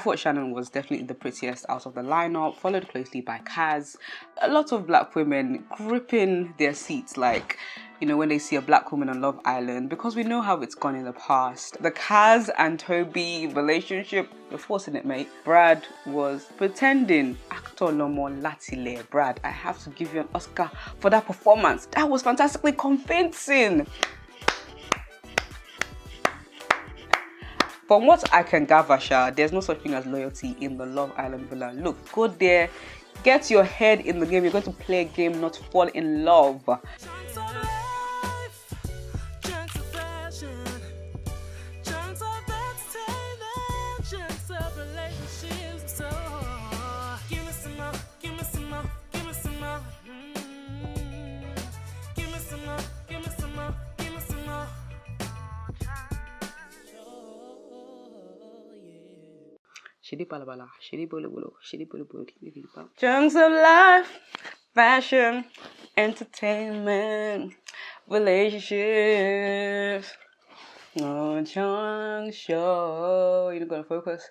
thought Shannon was definitely the prettiest out of the lineup, followed closely by Kaz. A lot of black women gripping their seats like, you know, when they see a black woman on Love Island, because we know how it's gone in the past. The Kaz and Toby relationship, you're forcing it, mate. Brad was pretending. Actor Lomo Latile. Brad, I have to give you an Oscar for that performance. That was fantastically convincing. From what I can gather, there's no such thing as loyalty in the Love Island villa. Look, go there, get your head in the game. You're going to play a game, not fall in love. Chunks of life, fashion, entertainment, relationships. No chunk show. You're not gonna focus?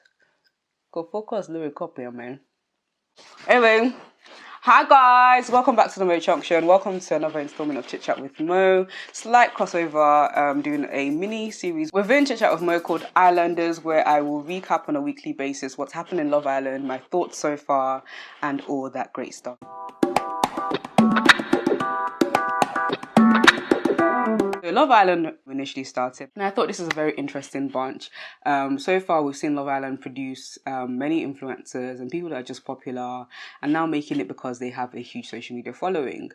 Go focus, lyric copy, man. Anyway. Hi guys, welcome back to the Mo Chunk Show and welcome to another installment of Chit Chat with Mo. Slight crossover, doing a mini series within Chit Chat with Mo called Islanders, where I will recap on a weekly basis what's happened in Love Island, my thoughts so far, and all that great stuff. Love Island initially started, and I thought this is a very interesting bunch. So far, we've seen Love Island produce many influencers and people that are just popular, and now making it because they have a huge social media following.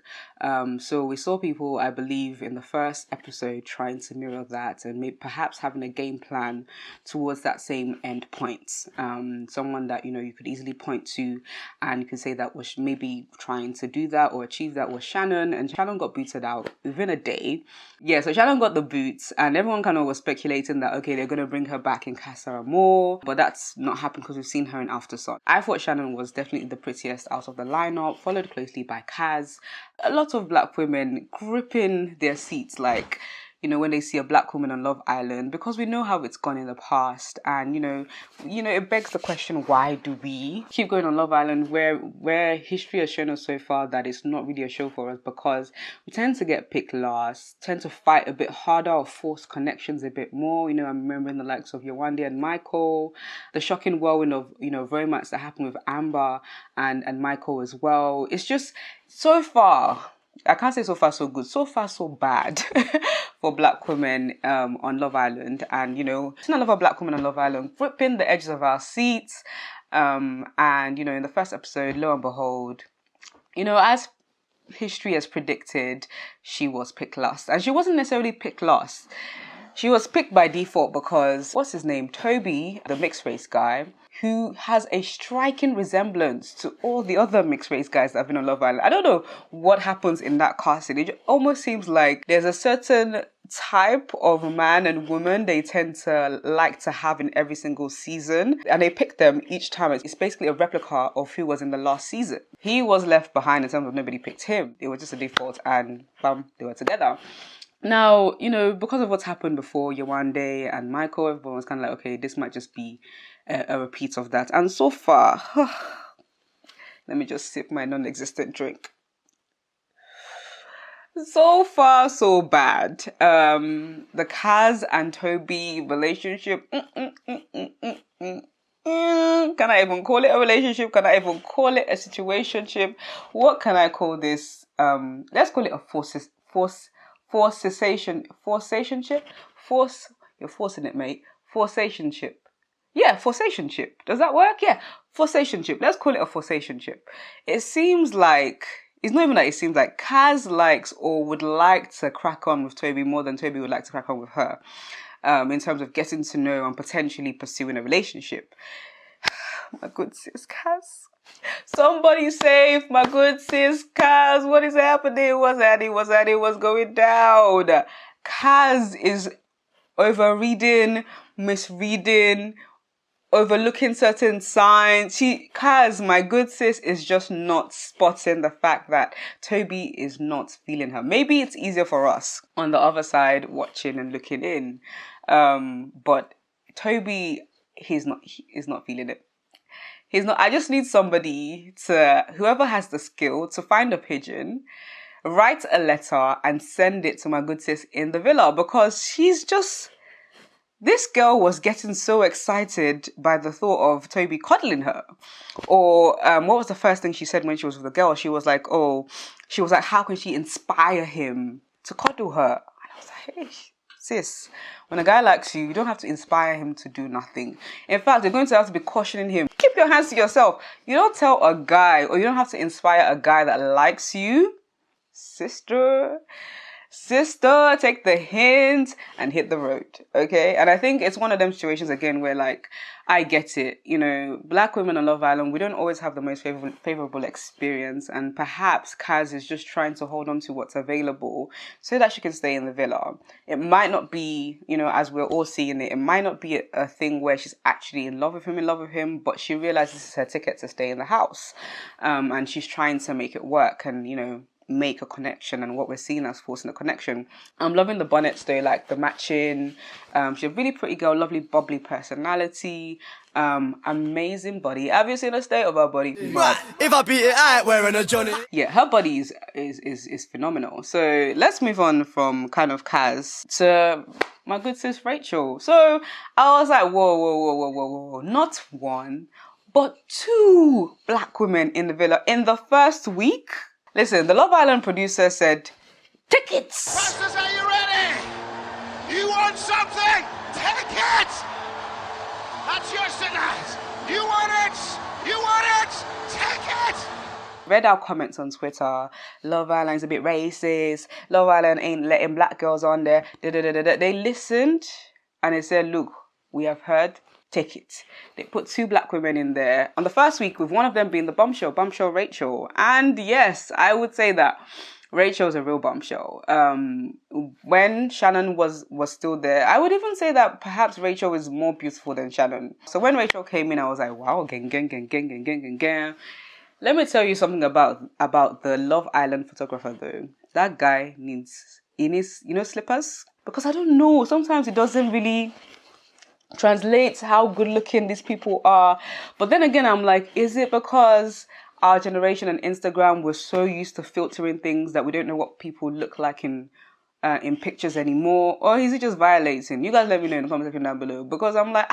So we saw people, I believe, in the first episode trying to mirror that and maybe perhaps having a game plan towards that same end point. Someone that, you know, you could easily point to and you could say that was maybe trying to do that or achieve that was Shannon, and Shannon got booted out within a day. Yeah, so Shannon got the boots and everyone kind of was speculating that, okay, they're going to bring her back in Casa Amor, but that's not happened because we've seen her in After Sun. I thought Shannon was definitely the prettiest out of the lineup, followed closely by Kaz. A lot of black women gripping their seats like, you know, when they see a black woman on Love Island, because we know how it's gone in the past, and you know, it begs the question: why do we keep going on Love Island, where history has shown us so far that it's not really a show for us? Because we tend to get picked last, tend to fight a bit harder, or force connections a bit more. You know, I'm remembering the likes of Yewande and Michael, the shocking whirlwind of, you know, romance that happened with Amber and Michael as well. It's just so far. I can't say so far so good, so far so bad for black women on Love Island. And, you know, seeing a lot of black women on Love Island gripping the edges of our seats. And, you know, in the first episode, lo and behold, you know, as history has predicted, she was picked last. And she wasn't necessarily picked last. She was picked by default because, what's his name? Toby, the mixed race guy, who has a striking resemblance to all the other mixed race guys that have been on Love Island. I don't know what happens in that casting. It almost seems like there's a certain type of man and woman they tend to like to have in every single season, and they pick them each time. It's basically a replica of who was in the last season. He was left behind in terms of nobody picked him. It was just a default, and bam, they were together. Now, you know, because of what's happened before, Yewande and Michael, everyone was kind of like, okay, this might just be a repeat of that. And so far, let me just sip my non-existent drink. So far, so bad. The Kaz and Toby relationship. Can I even call it a relationship? Can I even call it a situationship? What can I call this? Let's call it a forsationship. You're forcing it, mate. Forsationship. Yeah, forsationship. Does that work? Yeah, forsationship. Let's call it a forsationship. It seems like, it's not even like it seems like, Kaz likes or would like to crack on with Toby more than Toby would like to crack on with her, in terms of getting to know and potentially pursuing a relationship. My good sis Kaz. Somebody save my good sis Kaz. What is happening? What's going down? Kaz is overreading, misreading, overlooking certain signs. Kaz, my good sis, is just not spotting the fact that Toby is not feeling her. Maybe it's easier for us on the other side watching and looking in. But Toby, he's not feeling it. He's not. I just need somebody whoever has the skill to find a pigeon, write a letter and send it to my good sis in the villa, because this girl was getting so excited by the thought of Toby cuddling her. Or what was the first thing she said when she was with the girl? She was like, how can she inspire him to cuddle her? And I was like, hey, sis, when a guy likes you, you don't have to inspire him to do nothing. In fact, you're going to have to be cautioning him. Keep your hands to yourself. You don't tell a guy, or you don't have to inspire a guy that likes you. Sister, take the hint and hit the road, okay? And I think it's one of them situations, again, where, like, I get it. You know, black women on Love Island, we don't always have the most favorable experience, and perhaps Kaz is just trying to hold on to what's available so that she can stay in the villa. It might not be, you know, as we're all seeing it, it might not be a thing where she's actually in love with him, but she realizes this is her ticket to stay in the house, and she's trying to make it work and, you know, make a connection, and what we're seeing as forcing a connection. I'm loving the bonnets though, like the matching. She's a really pretty girl, lovely bubbly personality, amazing body. Have you seen the state of her body? If I beat it, I ain't wearing a Johnny. Yeah, her body is phenomenal. So let's move on from kind of Kaz to my good sis Rachel. So I was like, whoa, not one, but two black women in the villa in the first week. Listen, the Love Island producer said, tickets! Rastas, are you ready? You want something? Take it! That's yours tonight. You want it? You want it? Take it! Read our comments on Twitter. Love Island's a bit racist. Love Island ain't letting black girls on there. They listened and they said, look, we have heard. Take it. They put two black women in there on the first week, with one of them being the Bombshell Rachel. And yes, I would say that Rachel's a real bombshell. When Shannon was still there, I would even say that perhaps Rachel is more beautiful than Shannon. So when Rachel came in, I was like, wow, gang. Let me tell you something about the Love Island photographer though. That guy needs, slippers. Because I don't know, sometimes it doesn't really translates how good looking these people are. But then again, I'm like, is it because our generation and Instagram, we're so used to filtering things that we don't know what people look like in pictures anymore? Or is it just violating? You guys let me know in the comment section down below, because I'm like,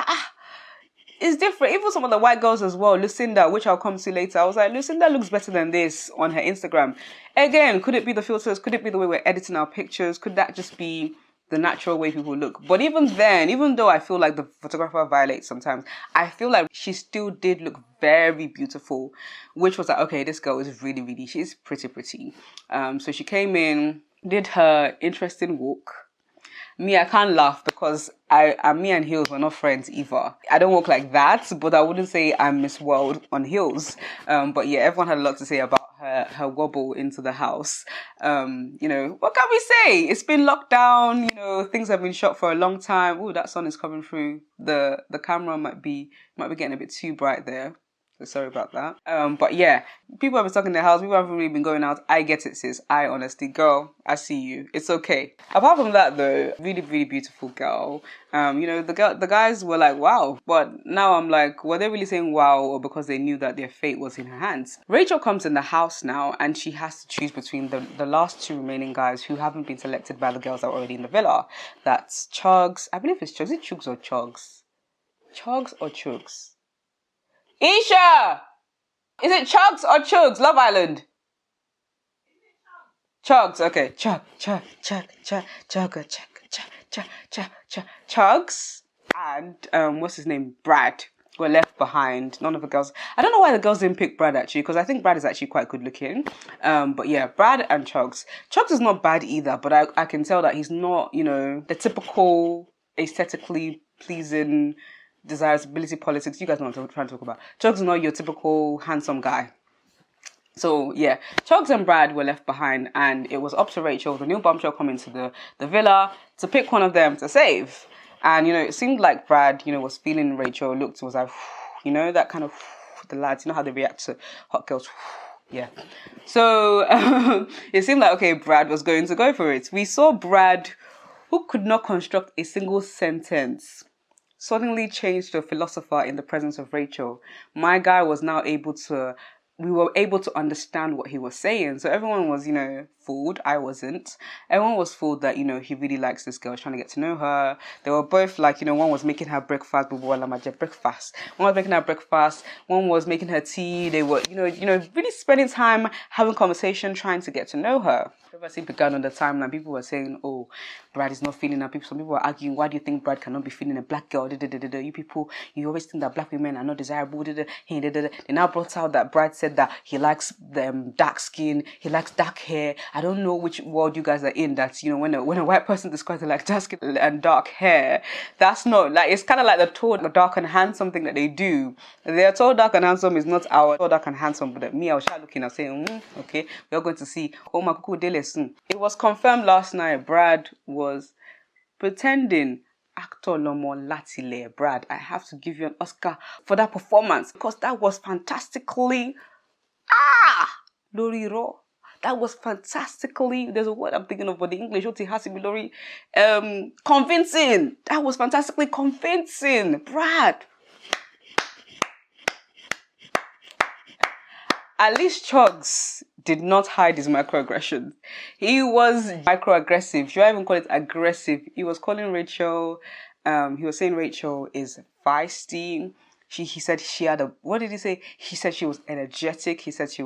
it's different. Even some of the white girls as well, Lucinda, which I'll come to later, I was like, Lucinda looks better than this on her Instagram. Again, could it be the filters? Could it be the way we're editing our pictures? Could that just be the natural way people look? But even then, even though I feel like the photographer violates sometimes, I feel like she still did look very beautiful, which was like, okay, this girl is really, she's pretty. So she came in, did her interesting walk. Me, I can't laugh because me and heels were not friends either. I don't walk like that, but I wouldn't say I'm Miss World on heels. But yeah, everyone had a lot to say about her wobble into the house. You know, what can we say? It's been locked down, you know, things have been shot for a long time. Oh, that sun is coming through. The camera might be getting a bit too bright there. So sorry about that. But yeah, people have been stuck in their house. People haven't really been going out. I get it, sis. I honestly, girl, I see you. It's okay. Apart from that, though, really beautiful girl. You know, the guys were like, wow. But now I'm like, were they really saying wow, or because they knew that their fate was in her hands? Rachel comes in the house now, and she has to choose between the last two remaining guys who haven't been selected by the girls that were already in the villa. That's Chuggs. I believe it's Chuggs. Is it Chuggs or Chuggs? Chuggs or Chuggs? Isha! Is it Chuggs or Chuggs? Love Island. Chuggs, okay. Chuggs and what's his name? Brad were left behind. None of the girls. I don't know why the girls didn't pick Brad actually, because I think Brad is actually quite good looking. But yeah, Brad and Chuggs. Chuggs is not bad either, but I can tell that he's not, you know, the typical aesthetically pleasing desirability politics. You guys know what I'm trying to talk about. Chuggs is not your typical handsome guy. So yeah, Chuggs and Brad were left behind, and it was up to Rachel, the new bombshell, coming to the villa, to pick one of them to save. And, you know, it seemed like Brad, you know, was feeling Rachel, was like, you know, that kind of, the lads, you know how they react to hot girls. Yeah. So it seemed like, okay, Brad was going to go for it. We saw Brad, who could not construct a single sentence, suddenly changed to a philosopher in the presence of Rachel. My guy was now we were able to understand what he was saying. So everyone was, fooled. I wasn't. Everyone was fooled that, he really likes this girl, trying to get to know her. They were both like, one was making her breakfast, breakfast. One was making her breakfast. One was making her tea. They were, really spending time having conversation, trying to get to know her. Controversy began on the timeline. People were saying, "Oh, Brad is not feeling her." Some people were arguing, "Why do you think Brad cannot be feeling a black girl?" You people, you always think that black women are not desirable. They now brought out that Brad said that he likes dark skin, he likes dark hair. I don't know which world you guys are in. That's when a white person describes it like dark skin and dark hair, that's not like, it's kind of like the tall, dark and handsome thing that they do. Their tall, dark and handsome is not our tall, dark and handsome. But me, I was looking and saying, okay, we're going to see. Oh my cuckoo dele soon. It was confirmed last night. Brad was pretending. Actor Lomo Latile. Brad, I have to give you an Oscar for that performance because that was fantastically Lori Raw. That was fantastically, there's a word I'm thinking of, but the English it has to be Lori, convincing. That was fantastically convincing. Brad. At least Chuggs did not hide his microaggressions. He was microaggressive. Should I even call it aggressive? He was calling Rachel, he was saying Rachel is feisty. He said she had what did he say? He said she was energetic. He said she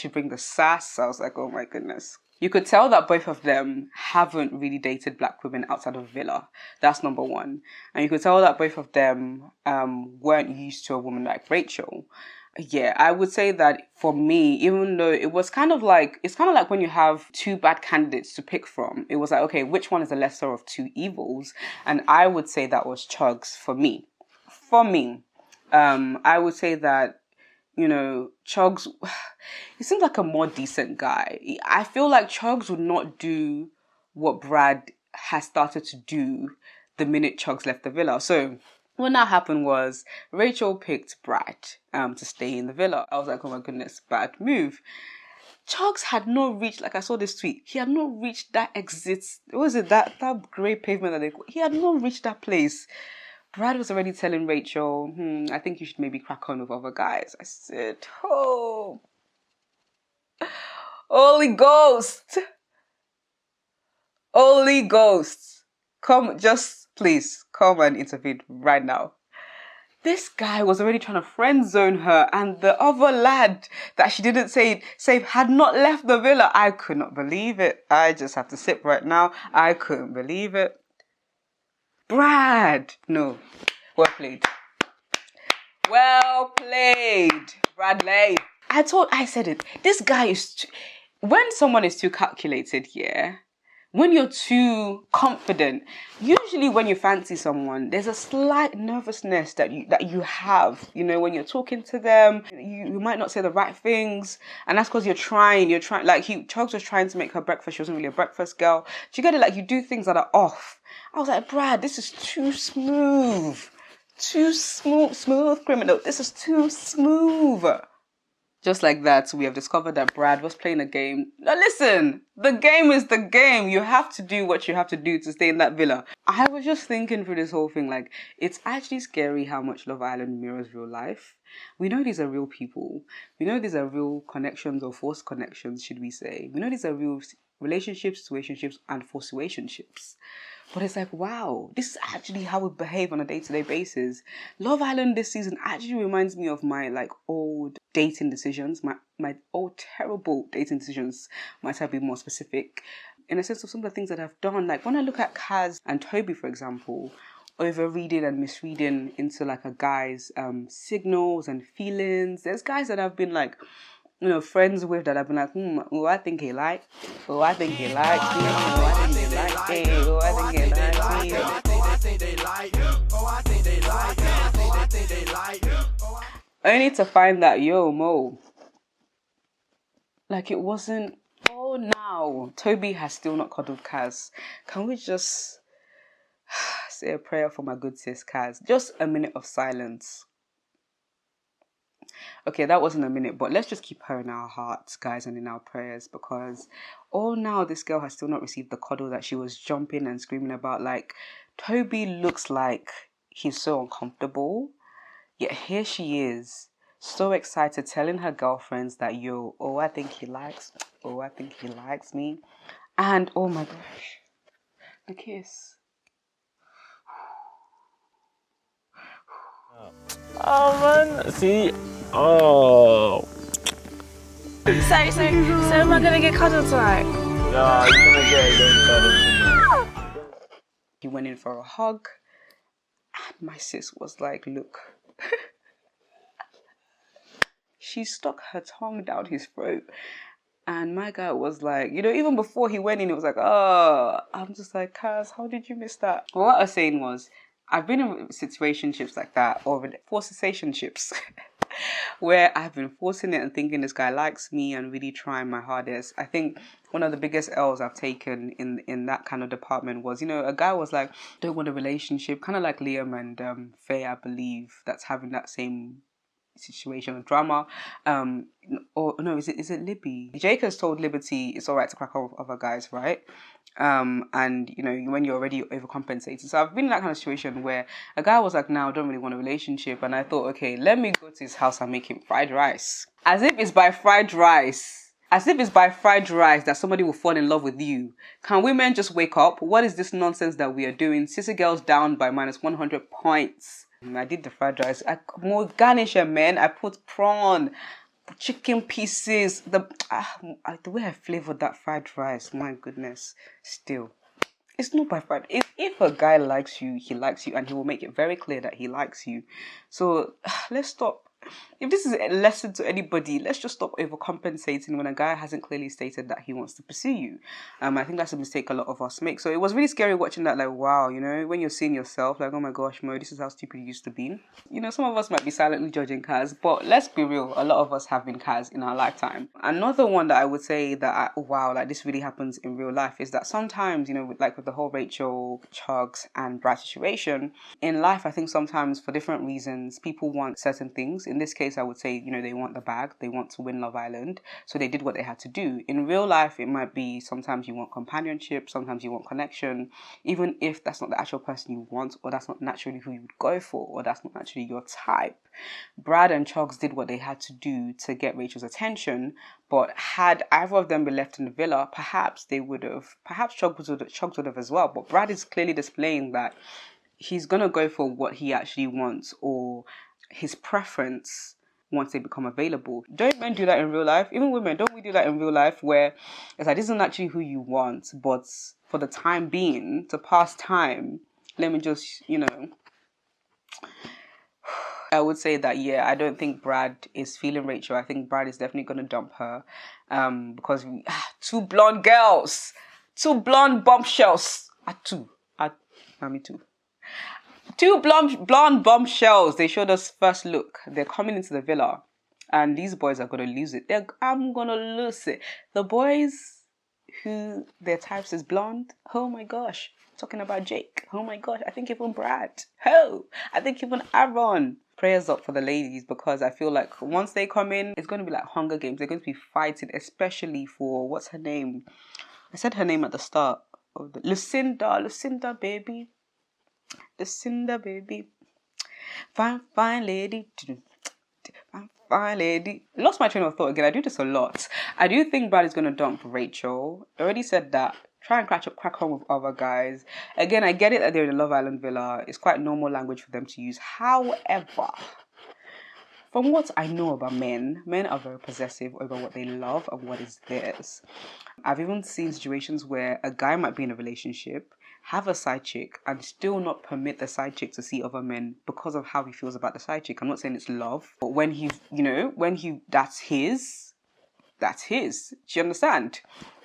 bring the sass. I was like, oh my goodness. You could tell that both of them haven't really dated black women outside of Villa. That's number one. And you could tell that both of them weren't used to a woman like Rachel. Yeah, I would say that for me, even though it's kind of like when you have two bad candidates to pick from. It was like, okay, which one is the lesser of two evils? And I would say that was Chuggs for me. I would say that, Chuggs, he seems like a more decent guy. I feel like Chuggs would not do what Brad has started to do the minute Chuggs left the villa. So what now happened was Rachel picked Brad to stay in the villa. I was like, oh my goodness, bad move. Chuggs had not reached, like I saw this tweet, he had not reached that exit. What was it, that grey pavement that he had not reached that place. Brad was already telling Rachel, I think you should maybe crack on with other guys. I said, oh, Holy Ghost. Holy Ghost. Come, just please come and intervene right now. This guy was already trying to friend zone her, and the other lad that she didn't save had not left the villa. I could not believe it. I just have to sip right now. I couldn't believe it. Brad. No. Well played. Well played, Bradley. I said it. This guy is when someone is too calculated, when you're too confident, usually when you fancy someone, there's a slight nervousness that you have, when you're talking to them, you might not say the right things, and that's because you're trying, like Chuggs was trying to make her breakfast. She wasn't really a breakfast girl. Do you get it? Like, you do things that are off. I was like, Brad, this is too smooth. Too smooth criminal. This is too smooth. Just like that, we have discovered that Brad was playing a game. Now listen, the game is the game. You have to do what you have to do to stay in that villa. I was just thinking through this whole thing, like, it's actually scary how much Love Island mirrors real life. We know these are real people. We know these are real connections or forced connections, should we say. We know these are real relationships, situationships, and forcewationships. But it's like, wow, this is actually how we behave on a day-to-day basis. Love Island this season actually reminds me of my old dating decisions, my old terrible dating decisions, might I be more specific, in a sense of some of the things that I've done. Like when I look at Kaz and Toby, for example, over-reading and misreading into a guy's signals and feelings. There's guys that I've been friends with that I've been like, I think he like, I think he likes me, I think he like me, I think he likes me. I think they like, only to find that, Mo, it wasn't, now, Toby has still not cuddled Kaz. Can we just say a prayer for my good sis Kaz? Just a minute of silence. Okay, that wasn't a minute, but let's just keep her in our hearts, guys, and in our prayers, because now this girl has still not received the cuddle that she was jumping and screaming about. Toby looks like he's so uncomfortable. Yet here she is, so excited, telling her girlfriends that, I think he likes me. And oh my gosh, the kiss. Oh man, see, oh. So am I gonna get cuddled tonight? Yeah, you're gonna get cuddled. He went in for a hug, and my sis was like, look. She stuck her tongue down his throat. And my guy was like, even before he went in, it was like, oh, I'm just like, Kaz, how did you miss that? Well, what I was saying was, I've been in situationships like that, or forcationships, where I've been forcing it and thinking this guy likes me and really trying my hardest. I think one of the biggest L's I've taken in that kind of department was, a guy was like, don't want a relationship, kind of like Liam and Faye, I believe, that's having that same situation of drama. Or no, is it Libby? Jake has told Liberty it's alright to crack off with other guys, right? And when you're already overcompensating. So I've been in that kind of situation where a guy was like, no, I don't really want a relationship, and I thought, okay, let me go to his house and make him fried rice. As if it's by fried rice that somebody will fall in love with you. Can women just wake up? What is this nonsense that we are doing? Sissy girls down by minus 100 points. I did the fried rice. More garnisher, man. I put prawn, chicken pieces. The way I flavored that fried rice, my goodness. Still, it's not by fried. If a guy likes you, he likes you, and he will make it very clear that he likes you. So let's stop. If this is a lesson to anybody, let's just stop overcompensating when a guy hasn't clearly stated that he wants to pursue you. I think that's a mistake a lot of us make. So it was really scary watching that, like, wow, when you're seeing yourself, like, oh my gosh, Mo, this is how stupid you used to be. Some of us might be silently judging Kaz, but let's be real, a lot of us have been Kaz in our lifetime. Another one that I would say that, this really happens in real life is that sometimes, with the whole Rachel, Chuggs and Brad situation, in life, I think sometimes for different reasons, people want certain things. In this case, I would say, they want the bag. They want to win Love Island. So they did what they had to do. In real life, it might be sometimes you want companionship, sometimes you want connection, even if that's not the actual person you want, or that's not naturally who you would go for, or that's not naturally your type. Brad and Chuggs did what they had to do to get Rachel's attention, but had either of them been left in the villa, perhaps they would have, perhaps Chuggs would have as well. But Brad is clearly displaying that he's going to go for what he actually wants, or his preference once they become available. Don't men do that in real life? Even women, don't we do that in real life where it's like, this isn't actually who you want, but for the time being, to pass time, let me just, I would say that, I don't think Brad is feeling Rachel. I think Brad is definitely going to dump her because two blonde girls, two blonde bombshells, me too. Two blonde bombshells. They showed us first look. They're coming into the villa, and these boys are gonna lose it. I'm gonna lose it. The boys who their types is blonde. Oh my gosh, talking about Jake. Oh my gosh, I think even Brad. I think even Aaron. Prayers up for the ladies, because I feel like once they come in, it's gonna be like Hunger Games. They're going to be fighting, especially for what's her name. I said her name at the start. Lucinda, baby. Lucinda, baby. Fine lady. Fine lady. Lost my train of thought again. I do this a lot. I do think Brad is going to dump Rachel. I already said that. Try and crack on with other guys. Again, I get it that they're in a Love Island villa. It's quite normal language for them to use. However, from what I know about men are very possessive over what they love and what is theirs. I've even seen situations where a guy might be in a relationship, have a side chick, and still not permit the side chick to see other men because of how he feels about the side chick. I'm not saying it's love, but when that's his. Do you understand?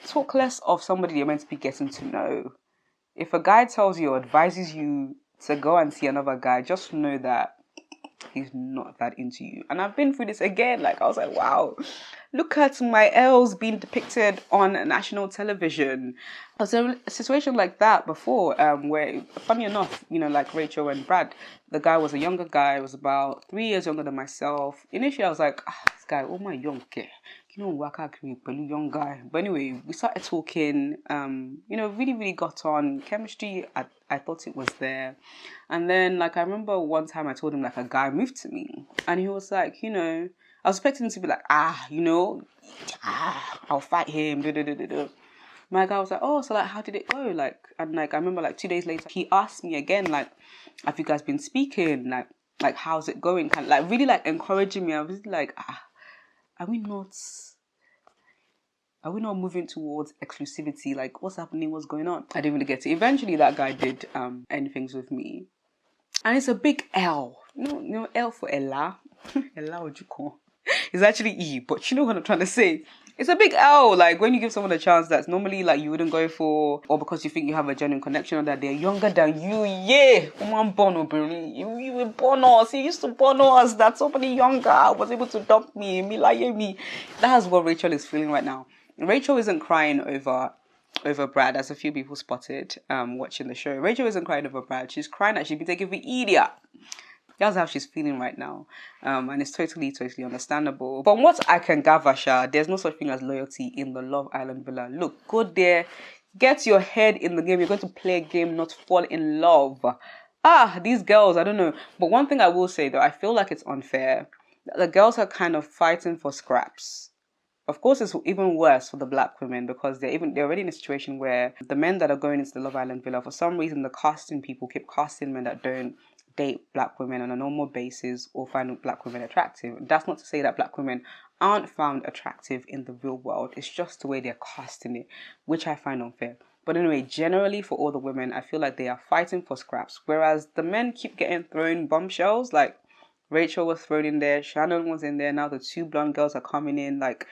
Talk less of somebody you're meant to be getting to know. If a guy tells you or advises you to go and see another guy, just know that he's not that into you. And I've been through this again. I was like, wow, look at my L's being depicted on national television. I was in a situation like that before, where, funny enough, like Rachel and Brad, the guy was a younger guy, was about 3 years younger than myself. Initially, I was like, this guy, oh my young, you know, waka agree, but young guy. But anyway, we started talking, you know, really, really got on. Chemistry, I thought it was there. And then, like, I remember one time I told him, like, a guy moved to me. And he was like, you know, I was expecting him to be like, you know, I'll fight him, My guy was like, oh, so, like, how did it go? Like, and, like, I remember, like, 2 days later, he asked me again, like, have you guys been speaking? Like, how's it going? Kind of, like, really, like, encouraging me. I was like, are we not moving towards exclusivity? Like, what's happening? What's going on? I didn't really get it. Eventually, that guy did end things with me. And it's a big L. You know L for Ella. Ella Ojukon. It's actually E, but you know what I'm trying to say. It's a big L. Like, when you give someone a chance that's normally, like, you wouldn't go for, or because you think you have a genuine connection, or that they're younger than you. Yeah, you were born us. You used to born us. That somebody younger was able to dump me. Me. That's what Rachel is feeling right now. Rachel isn't crying over Brad, as a few people spotted watching the show. Rachel isn't crying over Brad. She's crying that she's been taken for idiot. That's how she's feeling right now. And it's totally understandable. From what I can gather, there's no such thing as loyalty in the Love Island villa. Look, go there, get your head in the game. You're going to play a game, not fall in love. These girls, I don't know. But one thing I will say, though, I feel like it's unfair. The girls are kind of fighting for scraps. Of course, it's even worse for the black women because they're already in a situation where the men that are going into the Love Island villa, for some reason, the casting people keep casting men that don't date black women on a normal basis or find black women attractive. That's not to say that black women aren't found attractive in the real world. It's just the way they're casting it, which I find unfair. But anyway, generally for all the women, I feel like they are fighting for scraps, whereas the men keep getting thrown bombshells. Like, Rachel was thrown in there, Shannon was in there, now the two blonde girls are coming in, like,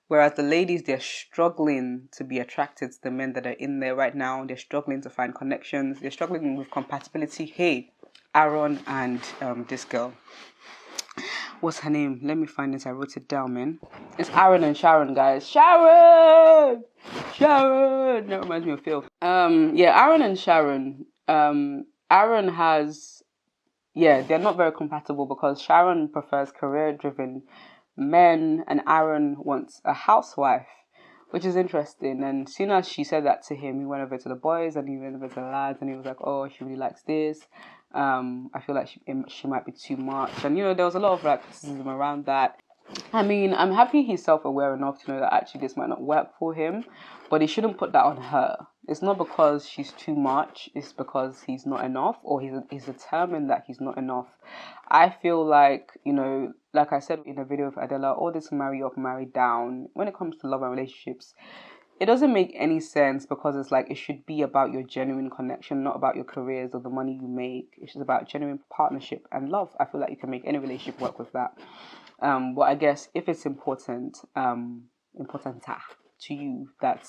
whereas the ladies, they're struggling to be attracted to the men that are in there right now. They're struggling to find connections. They're struggling with compatibility. Hey, Aaron and this girl. What's her name? Let me find it. I wrote it down, man. It's Aaron and Sharon, guys. Sharon! That reminds me of Phil. Aaron and Sharon. Aaron has... Yeah, they're not very compatible because Sharon prefers career-driven men and Aaron wants a housewife, which is interesting. And as soon as she said that to him, he went over to the boys and he went over to the lads and he was like, oh, she really likes this. I feel like she might be too much. And, you know, there was a lot of like criticism around that. I mean, I'm happy he's self-aware enough to know that actually this might not work for him, but he shouldn't put that on her. It's not because she's too much, it's because he's not enough, or he's determined that he's not enough. I feel like, you know, like I said in a video with Adela, all this marry up, marry down, when it comes to love and relationships, it doesn't make any sense because it's like it should be about your genuine connection, not about your careers or the money you make. It's just about genuine partnership and love. I feel like you can make any relationship work with that. But I guess if it's important to you that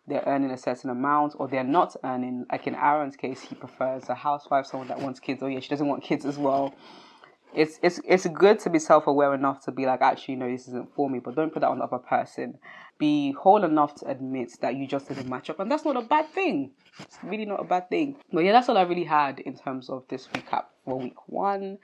they're earning a certain amount or they're not earning, like in Aaron's case, he prefers a housewife, someone that wants kids. Oh yeah, she doesn't want kids as well. It's good to be self-aware enough to be like, actually, no, this isn't for me, but don't put that on the other person. Be whole enough to admit that you just didn't match up, and that's not a bad thing. It's really not a bad thing. But yeah, that's all I really had in terms of this recap for week 1.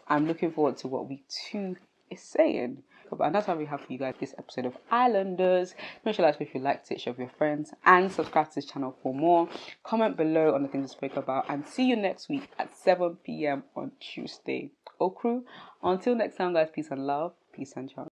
I'm looking forward to what week 2 is saying. And that's what we have for you guys this episode of Islanders. Make sure if you liked it, share with your friends, and subscribe to this channel for more. Comment below on the things we spoke about, and see you next week at 7 p.m. on Tuesday. Crew. Until next time, guys, peace and love, peace and charm.